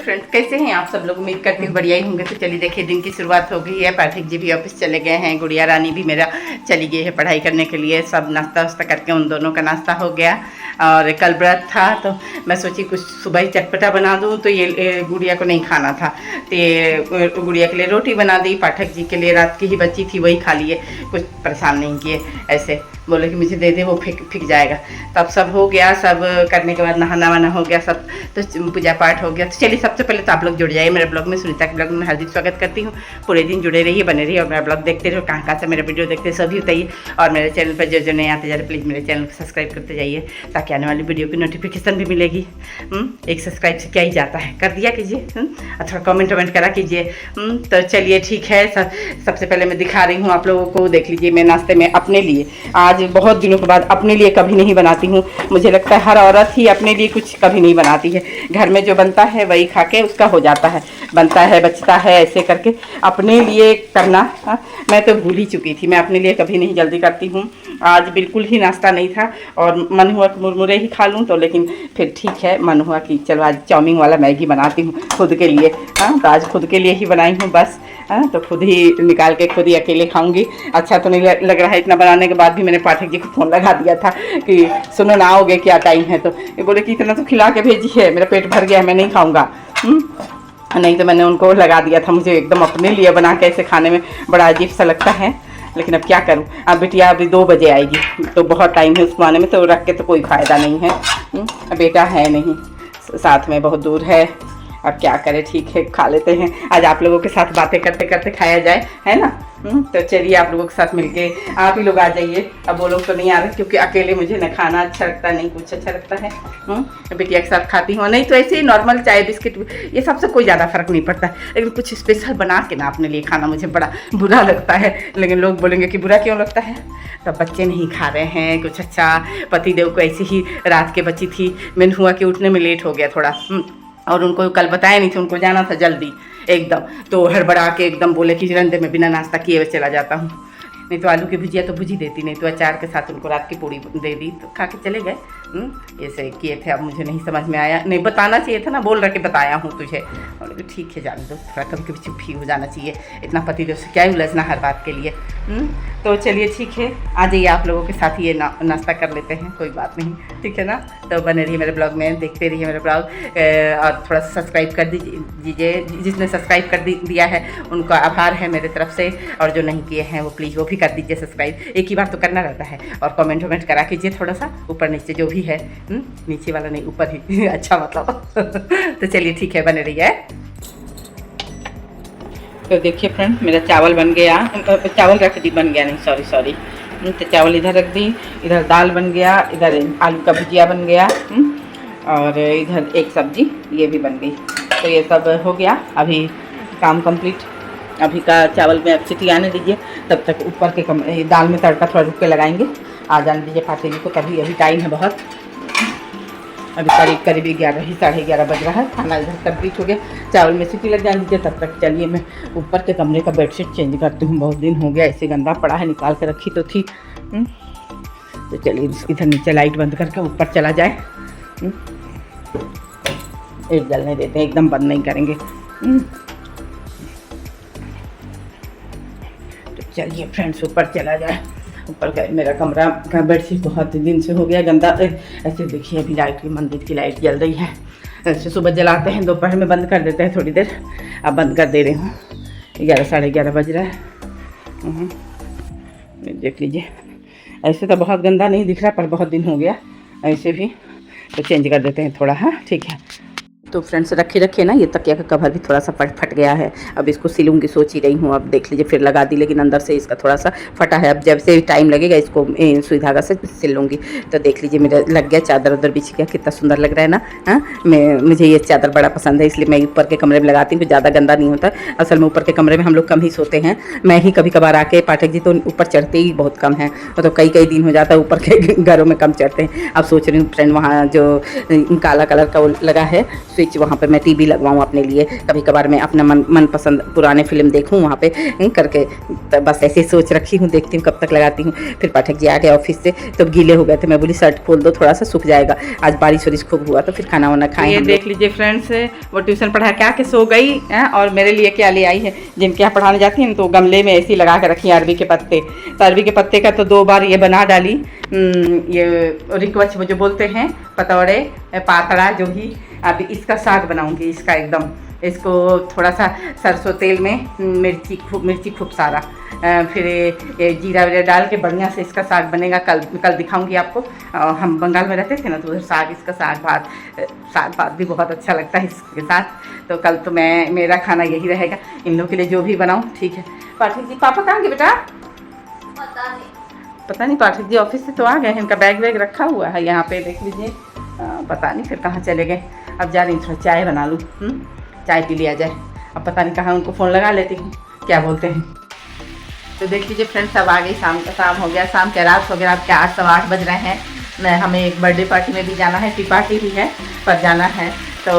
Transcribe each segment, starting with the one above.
Friends, कैसे हैं आप सब लोग? उम्मीद करती हूँ बढ़िया ही होंगे। तो चलिए देखिए, दिन की शुरुआत हो गई है। पाठक जी भी ऑफिस चले गए हैं, गुड़िया रानी भी मेरा चली गई है पढ़ाई करने के लिए। सब नाश्ता वास्ता करके उन दोनों का नाश्ता हो गया। और कल व्रत था तो मैं सोची कुछ सुबह ही चटपटा बना दूँ, तो ये गुड़िया को नहीं खाना था तो ये गुड़िया के लिए रोटी बना दी। पाठक जी के लिए रात की ही बची थी, वही खा लिए, कुछ परेशान नहीं किए। ऐसे बोले कि मुझे दे दे, वो फिक जाएगा। तब सब हो गया, सब करने के बाद नहाना वाना हो गया सब, तो पूजा पाठ हो गया। तो चलिए सबसे पहले तो आप लोग जुड़ जाइए मेरे ब्लॉग में। सुनीता के ब्लॉग में हार्दिक स्वागत करती हूँ। पूरे दिन जुड़े रहिए, बने रहिए और मेरा ब्लॉग देखते रहो। कहाँ से मेरा वीडियो देखते सभी बताइए। और मेरे चैनल पर जो नहीं आते जा रहे, प्लीज़ मेरे चैनल को सब्सक्राइब करते जाइए, ताकि आने वाली वीडियो की नोटिफिकेशन भी मिलेगी। एक सब्सक्राइब से क्या ही जाता है, कर दिया कीजिए। और थोड़ा कमेंट वमेंट करा कीजिए। तो चलिए ठीक है। सबसे पहले मैं दिखा रही हूँ आप लोगों को, देख लीजिए। मैं नाश्ते में अपने लिए आज बहुत दिनों के बाद, अपने लिए कभी नहीं बनाती हूँ। मुझे लगता है हर औरत ही अपने लिए कुछ कभी नहीं बनाती है। घर में जो बनता है वही खा के उसका हो जाता है, बनता है बचता है, ऐसे करके अपने लिए करना। मैं तो भूल ही चुकी थी, मैं अपने लिए कभी नहीं जल्दी करती हूँ। आज बिल्कुल ही नाश्ता नहीं था और मन हुआ कि मुरमुरे ही खा लूँ, तो लेकिन फिर ठीक है, मन हुआ कि चलो आज चाउमीन वाला मैगी बनाती हूँ खुद के लिए। तो आज खुद के लिए ही बनाई हूँ बस। तो खुद ही निकाल के खुद ही अकेले खाऊंगी। अच्छा तो नहीं लग रहा है। इतना बनाने के बाद भी मैंने पाठक जी को फ़ोन लगा दिया था कि सुनो ना, आओगे क्या, टाइम है? तो ये बोले कि इतना तो खिला के भेजी है, मेरा पेट भर गया है, मैं नहीं खाऊंगा। नहीं तो मैंने उनको लगा दिया था। मुझे एकदम अपने लिए बना के ऐसे खाने में बड़ा अजीब सा लगता है, लेकिन अब क्या करूं। अब बिटिया अभी 2 बजे आएगी, तो बहुत टाइम है उसको आने में, तो रख के तो कोई फ़ायदा नहीं है। बेटा है नहीं साथ में, बहुत दूर है। अब क्या करें, ठीक है खा लेते हैं। आज आप लोगों के साथ बातें करते करते खाया जाए, है ना। तो चलिए आप लोगों के साथ मिलके, आप ही लोग आ जाइए। अब वो लोग तो नहीं आ रहे, क्योंकि अकेले मुझे न खाना अच्छा लगता, नहीं कुछ अच्छा लगता है। बिटिया के साथ खाती हूँ, नहीं तो ऐसे ही नॉर्मल चाय बिस्किट, ये सबसे कोई ज़्यादा फर्क नहीं पड़ता। लेकिन कुछ स्पेशल बना के ना अपने लिए खाना मुझे बड़ा बुरा लगता है। लेकिन लोग बोलेंगे कि बुरा क्यों लगता है? तो बच्चे नहीं खा रहे हैं कुछ अच्छा। पतिदेव को ऐसे ही रात के बची थी, मैंने हुआ कि उठने में लेट हो गया थोड़ा। और उनको कल बताया नहीं था, उनको जाना था जल्दी एकदम, तो हड़बड़ा के एकदम बोले कि रंधे में बिना नाश्ता किए हुए चला जाता हूँ। नहीं तो आलू की भुजिया तो भुजी देती, नहीं तो अचार के साथ उनको रात की पूड़ी दे दी, तो खा के चले गए। ऐसे किए थे। अब मुझे नहीं समझ में आया, नहीं बताना चाहिए था ना, बोल रहा कि बताया हूँ तुझे। और ठीक है जान दो, थोड़ा कभी कभी चुप ही हो जाना चाहिए। इतना पतिदेव से क्या ही उलझना हर बात के लिए। तो चलिए ठीक है, आ जाइए आप लोगों के साथ ये नाश्ता कर लेते हैं, कोई बात नहीं, ठीक है ना। तो बने रहिए मेरे ब्लॉग में, देखते रहिए मेरे ब्लॉग। और थोड़ा सब्सक्राइब कर दीजिए। जिसने सब्सक्राइब कर दिया है उनका आभार है मेरे तरफ से, और जो नहीं किए हैं वो प्लीज़ वो भी कर दीजिए सब्सक्राइब। एक ही बार तो करना रहता है। और कमेंट वमेंट करा कीजिए, थोड़ा सा ऊपर नीचे जो भी है। नीचे वाला नहीं, ऊपर ही अच्छा मतलब। तो चलिए ठीक है, बने रहिए। तो देखिए फ्रेंड, मेरा चावल बन गया, चावल रख दी, बन गया नहीं, सॉरी। तो चावल इधर रख दी, इधर दाल बन गया, इधर आलू का भुजिया बन गया, और इधर एक सब्जी ये भी बन गई। तो ये सब हो गया, अभी काम कंप्लीट। अभी का चावल में सीटी आने दीजिए, तब तक ऊपर के दाल में तड़का थोड़ा रुक के लगाएंगे। आ जाने दीजिए पाठक जी को, कभी अभी टाइम है बहुत। अभी करीब 11 ही 11:30 बज रहा है। खाना इधर कंप्लीट हो गया, चावल में सीटी लग जाने दीजिए। तब तक चलिए मैं ऊपर के कमरे का बेडशीट चेंज करती हूँ, बहुत दिन हो गया ऐसे गंदा पड़ा है, निकाल के रखी तो थी। तो चलिए इधर नीचे लाइट बंद करके ऊपर चला जाए। एक जलने देते हैं, एकदम बंद नहीं करेंगे। तो चलिए फ्रेंड्स ऊपर चला जाए। ऊपर का मेरा कमरा का बेडशीट बहुत दिन से हो गया गंदा। ऐसे देखिए, अभी लाइट की, मंदिर की लाइट जल रही है। ऐसे सुबह जलाते हैं, दोपहर में बंद कर देते हैं थोड़ी देर। अब बंद कर दे रही हूँ, 11 साढ़े 11 बज रहा है। देख लीजिए, ऐसे तो बहुत गंदा नहीं दिख रहा, पर बहुत दिन हो गया ऐसे भी। तो चेंज कर देते हैं थोड़ा, हाँ ठीक है। तो फ्रेंड्स रखे ना, ये तकिया का कवर भी थोड़ा सा फट गया है। अब इसको सिलूंगी, सोच ही रही हूँ। अब देख लीजिए, फिर लगा दी, लेकिन अंदर से इसका थोड़ा सा फटा है। अब जब से टाइम लगेगा इसको सुई धागा से सिल लूँगी। तो देख लीजिए, मेरा लग गया, चादर उधर बिछ गया, कितना सुंदर लग रहा है ना। हाँ, मुझे ये चादर बड़ा पसंद है, इसलिए मैं ऊपर के कमरे में लगाती हूँ, ज़्यादा गंदा नहीं होता। असल में ऊपर के कमरे में हम लोग कम ही सोते हैं, मैं ही कभी कभार आके। पाठक जी तो ऊपर चढ़ते ही बहुत कम है, मतलब कई दिन हो जाता है ऊपर के घरों में कम चढ़ते हैं। अब सोच रही हूँ फ्रेंड, वहाँ जो काला कलर का वो लगा है स्विच, वहाँ पे मैं टीवी लगवाऊँ अपने लिए, कभी कभार मैं अपना मनपसंद पुराने फिल्म देखूँ वहाँ पे करके। तो बस ऐसे सोच रखी हूँ, देखती हूँ कब तक लगाती हूँ। फिर पाठक जी आ गए ऑफिस से तो गीले हो गए थे, मैं बोली शर्ट खोल दो, थोड़ा सा सूख जाएगा। आज बारिश वारिश खूब हुआ तो फिर खाना वाना खाए। ये देख लीजिए फ्रेंड्स, वो ट्यूशन पढ़ा के आके सो गई है और मेरे लिए क्या ले आई है। जिनके यहाँ पढ़ाने जाती है तो गमले में ऐसे ही लगा के रखी है अरबी के पत्ते। तो अरबी के पत्ते का तो 2 बार ये बना डाली, ये रिकवच जो बोलते हैं, पतौड़े, पातड़ा जो भी। अभी इसका साग बनाऊंगी, इसका एकदम, इसको थोड़ा सा सरसों तेल में मिर्ची खूब सारा, फिर ये जीरा वीरा डाल के बढ़िया से इसका साग बनेगा। कल दिखाऊंगी आपको। हम बंगाल में रहते थे ना तो उधर इसका साग भात भी बहुत अच्छा लगता है इसके साथ। तो कल तो मेरा खाना यही रहेगा, इन लोगों के लिए जो भी बनाऊँ। ठीक है पाठक जी, पापा कहाँ गए बेटा? पता नहीं पाठक जी ऑफिस से तो आ गए हैं, इनका बैग वैग रखा हुआ है यहाँ पे, देख लीजिए। पता नहीं फिर कहाँ चले गए। अब जा रही हूँ थोड़ा चाय बना लूँ, चाय पी लिया जाए। अब पता नहीं कहाँ उनको फ़ोन लगा लेती हूँ, क्या बोलते हैं। तो देख लीजिए फ्रेंड्स, अब आ गई शाम हो गया, शाम के रात हो गया। अब क्या 8 सवा 8 बज रहे हैं। हमें एक बर्थडे पार्टी में भी जाना है, टी पार्टी भी है पर जाना है। तो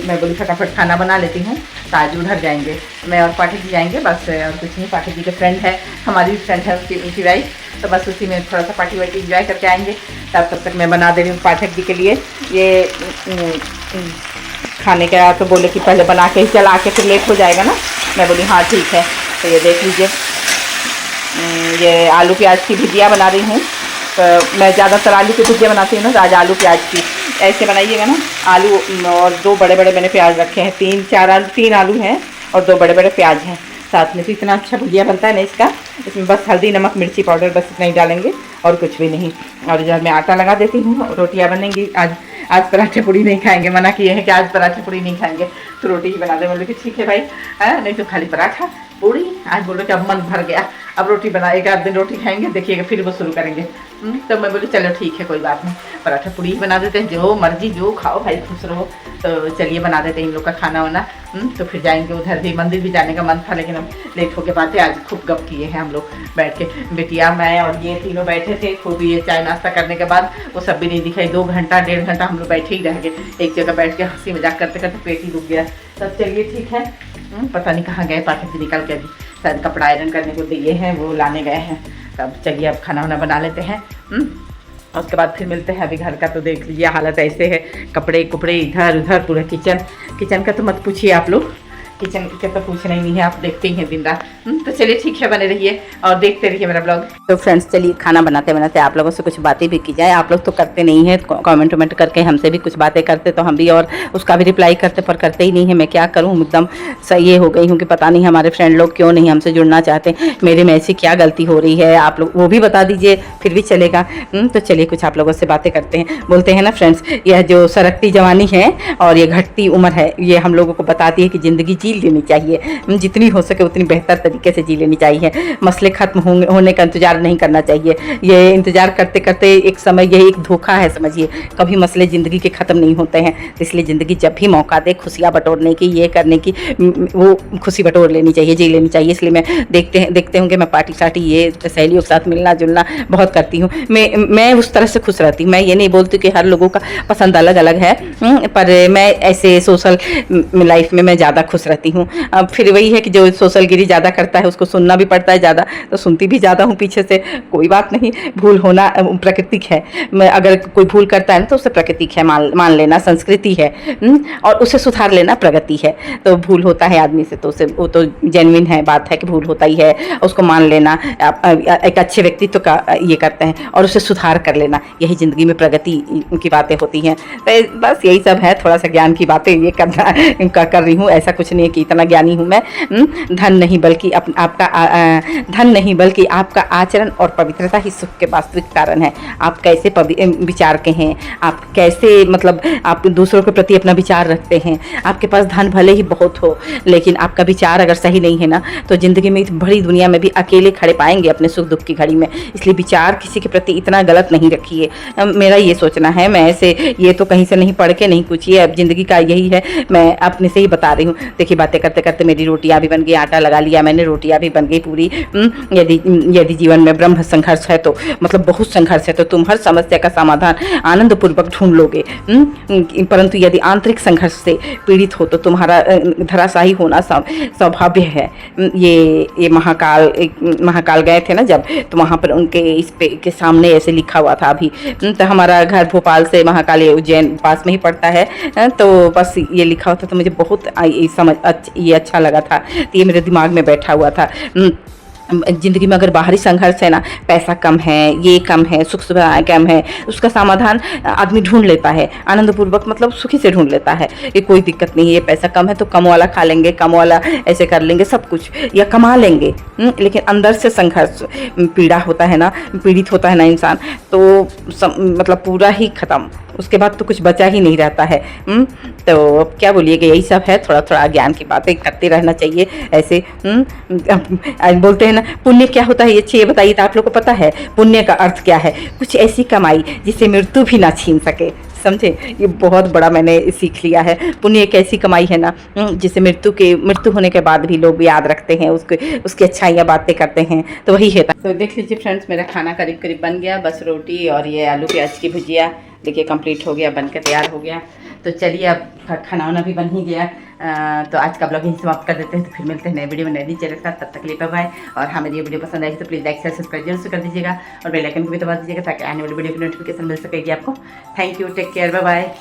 मैं बोली फटाफट खाना बना लेती हूँ, तो आज उधर जाएंगे, मैं और पाठक जी जाएंगे बस, और कुछ नहीं। पाठक जी के फ्रेंड है, हमारी भी फ्रेंड है उसकी वाइफ, तो बस उसी में थोड़ा सा पार्टी वार्टी इंजॉय करके आएंगे। तब तक मैं बना दे रही हूँ पाठक जी के लिए ये खाने का। तो बोले कि पहले बना के ही चला के फिर लेट हो जाएगा ना। मैं बोली हाँ ठीक है। तो ये देख लीजिए, ये आलू प्याज की भुजिया बना रही हूँ। तो मैं ज़्यादातर आलू की भुजिया बनाती हूँ ना, तो आज आलू प्याज की ऐसे बनाइएगा ना। आलू और 2 बड़े मैंने प्याज रखे हैं, 3 आलू हैं और 2 बड़े प्याज हैं साथ में। तो इतना अच्छा भुजिया बनता है ना इसका। इसमें बस हल्दी नमक मिर्ची पाउडर बस इतना ही डालेंगे और कुछ भी नहीं। और जब मैं आटा लगा देती हूँ, रोटियाँ बनेंगी। आज पराठे पूड़ी नहीं खाएंगे, मना किए हैं कि आज पराठे पूड़ी नहीं खाएंगे, तो रोटी ही बना दे। बोले कि ठीक है भाई, नहीं तो खाली पराठा पूड़ी। आज बोलो कि अब मन भर गया, अब रोटी बनाएगा, 1 दिन रोटी खाएंगे, देखिएगा फिर वो शुरू करेंगे। तो मैं बोली चलो ठीक है कोई बात नहीं, पराठा पूड़ी ही बना देते हैं, जो मर्जी जो खाओ भाई, खुश रहो। तो चलिए बना देते हैं इन लोग का खाना वाना। तो फिर जाएंगे उधर भी, मंदिर भी जाने का मन था लेकिन अब लेट होके बातें। आज खूब गप किए हैं हम लोग बैठ के, बिटिया मैं और ये तीनों बैठे थे खूब। ये चाय नाश्ता करने के बाद वो सब भी नहीं दिखाई। 2 घंटा 1.5 घंटा हम लोग बैठे ही रह गए एक जगह बैठ के, हंसी मजाक करते करते पेट ही रुक गया। तब चलिए ठीक है। पता नहीं कहाँ गए पाठक जी, निकल के अभी शायद कपड़ा आयरन करने को दिए हैं, वो लाने गए हैं। तब चलिए अब खाना वाना बना लेते हैं, और उसके बाद फिर मिलते हैं। अभी घर का तो देख लीजिए हालत ऐसे है, कपड़े कुपड़े इधर उधर, पूरा किचन का तो मत पूछिए आप लोग। किचन का तो पूछना ही नहीं है, आप देखते ही हैं दिन रात। तो चलिए ठीक है, बने रहिए और देखते रहिए मेरा ब्लॉग। तो फ्रेंड्स चलिए खाना बनाते बनाते आप लोगों से कुछ बातें भी की जाए। आप लोग तो करते नहीं हैं, कमेंट वमेंट करके हमसे भी कुछ बातें करते तो हम भी और उसका भी रिप्लाई करते, पर करते ही नहीं है। मैं क्या करूँ, एकदम सही हो गई हूँ कि पता नहीं हमारे फ्रेंड लोग क्यों नहीं हमसे जुड़ना चाहते। मेरे में ऐसी क्या गलती हो रही है, आप लोग वो भी बता दीजिए, फिर भी चलेगा। तो चलिए कुछ आप लोगों से बातें करते हैं। बोलते हैं ना फ्रेंड्स, यह जो सरकती जवानी है और ये घटती उम्र है, ये हम लोगों को बताती है कि ज़िंदगी जी लेनी चाहिए, जितनी हो सके उतनी बेहतर तरीके से जी लेनी चाहिए। मसले खत्म होने का इंतजार नहीं करना चाहिए। ये इंतजार करते करते एक समय, यही एक धोखा है समझिए। कभी मसले ज़िंदगी के ख़त्म नहीं होते हैं, इसलिए ज़िंदगी जब भी मौका दे खुशियाँ बटोरने की, ये करने की, वो खुशी बटोर लेनी चाहिए, जी लेनी चाहिए। इसलिए मैं देखते होंगे मैं पार्टी सार्टी ये सहेलियों के साथ मिलना जुलना बहुत करती हूँ। मैं उस तरह से खुश रहती हूँ। मैं ये नहीं बोलती कि हर लोगों का पसंद अलग अलग है, पर मैं ऐसे सोशल लाइफ में मैं ज़्यादा खुश रहती हूँ। अब फिर वही है कि जो सोशल गिरी ज़्यादा करता है उसको सुनना भी पड़ता है ज़्यादा, तो सुनती भी ज़्यादा हूँ पीछे से। कोई बात नहीं, भूल होना प्राकृतिक है। मैं अगर कोई भूल करता है ना तो उसे प्राकृतिक है, मान लेना संस्कृति है, और उसे सुधार लेना प्रगति है। तो भूल होता है आदमी से तो उसे, वो तो जेन्युइन है, बात है कि भूल होता ही है, उसको मान लेना। एक अच्छे व्यक्तित्व का ये करते हैं और उसे सुधार कर लेना, यही ज़िंदगी में प्रगति की बातें होती हैं। तो बस यही सब है, थोड़ा सा ज्ञान की बातें ये करना कर रही हूँ। ऐसा कुछ नहीं है कि इतना ज्ञानी हूँ मैं। धन नहीं बल्कि आपका आचरण और पवित्रता ही सुख के वास्तविक कारण है। आप कैसे विचार के हैं, आप कैसे मतलब आप दूसरों के प्रति अपना विचार रखते हैं। आपके पास धन भले ही बहुत हो, लेकिन आपका विचार अगर सही नहीं है ना, तो ज़िंदगी में इस बड़ी दुनिया में भी अकेले खड़े पाएंगे अपने सुख दुख की घड़ी में। इसलिए विचार किसी के प्रति इतना गलत नहीं रखिए, मेरा ये सोचना है। मैं ऐसे ये तो कहीं से नहीं पढ़ के नहीं कुछ, ये अब ज़िंदगी का यही है, मैं अपने से ही बता रही हूँ। देखिए बातें करते करते मेरी रोटियां भी बन गई, आटा लगा लिया मैंने, रोटियां भी बन गई पूरी। यदि यदि जीवन में ब्रह्म संघर्ष है तो मतलब बहुत संघर्ष है तो तुम हर समस्या का समाधान आनंद पूर्वक ढूंढ लोगे। परंतु यदि आंतरिक संघर्ष से पीड़ित हो तो तुम्हारा धराशायी होना स्वाभाविक है। ये महाकाल गए थे ना जब, तो वहाँ पर उनके इस पे के सामने ऐसे लिखा हुआ था अभी। तो हमारा घर भोपाल से महाकाल उज्जैन पास में ही पड़ता है, तो बस ये लिखा हुआ था तो मुझे बहुत ये अच्छा लगा था, तो ये मेरे दिमाग में बैठा हुआ था। ज़िंदगी में अगर बाहरी संघर्ष है ना, पैसा कम है, ये कम है, सुख सुविधाएं कम है, उसका समाधान आदमी ढूंढ लेता है आनंदपूर्वक, मतलब सुखी से ढूंढ लेता है कि कोई दिक्कत नहीं है, ये पैसा कम है तो कम वाला खा लेंगे, कम वाला ऐसे कर लेंगे, सब कुछ या कमा लेंगे। लेकिन अंदर से संघर्ष पीड़ा होता है ना, पीड़ित होता है ना इंसान, तो मतलब पूरा ही खत्म, उसके बाद तो कुछ बचा ही नहीं रहता है। तो अब क्या बोलिएगा, यही सब है, थोड़ा थोड़ा ज्ञान की बातें करते रहना चाहिए ऐसे। बोलते हैं ना पुण्य क्या होता है, ये अच्छी बताइए तो आप लोग को पता है पुण्य का अर्थ क्या है? कुछ ऐसी कमाई जिसे मृत्यु भी ना छीन सके, समझे? ये बहुत बड़ा मैंने सीख लिया है। पुण्य एक ऐसी कमाई है ना जिसे मृत्यु होने के बाद भी लोग याद रखते हैं, उसकी अच्छाइयाँ बातें करते हैं, तो वही है। तो देख लीजिए फ्रेंड्स, मेरा खाना करीब करीब बन गया, बस रोटी और ये आलू प्याज की भुजिया देखिए कंप्लीट हो गया, बनकर तैयार हो गया। तो चलिए अब खाना वाना भी बन ही गया। तो आज का ब्लॉग यहीं समाप्त कर देते हैं, तो फिर मिलते हैं नए वीडियो में नए चैनल के साथ। तब तक के लिए बाय। और हाँ, मेरी ये वीडियो पसंद आई तो प्लीज़ लाइक शेयर सब्सक्राइब जरूर से कर दीजिएगा और बेल आइकन को भी दबा दीजिएगा ताकि आने वाली वीडियो की नोटिफिकेशन मिल सकेगी आपको। Thank you, take care, bye bye.